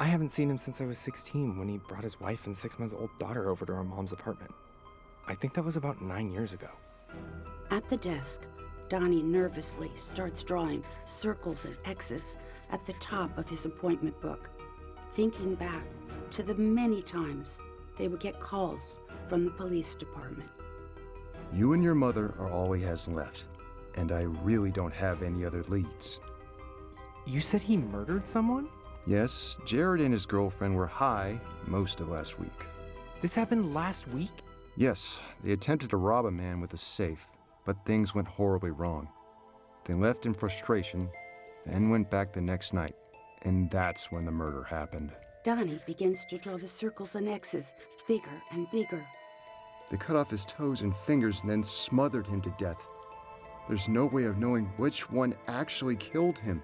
I haven't seen him since I was 16 when he brought his wife and 6-month-old daughter over to our mom's apartment. I think that was about 9 years ago. At the desk, Donnie nervously starts drawing circles and X's at the top of his appointment book, thinking back to the many times they would get calls from the police department. You and your mother are all he has left, and I really don't have any other leads. You said he murdered someone? Yes, Jared and his girlfriend were high most of last week. This happened last week? Yes, they attempted to rob a man with a safe, but things went horribly wrong. They left in frustration, then went back the next night, and that's when the murder happened. Donnie begins to draw the circles and X's bigger and bigger. They cut off his toes and fingers and then smothered him to death. There's no way of knowing which one actually killed him.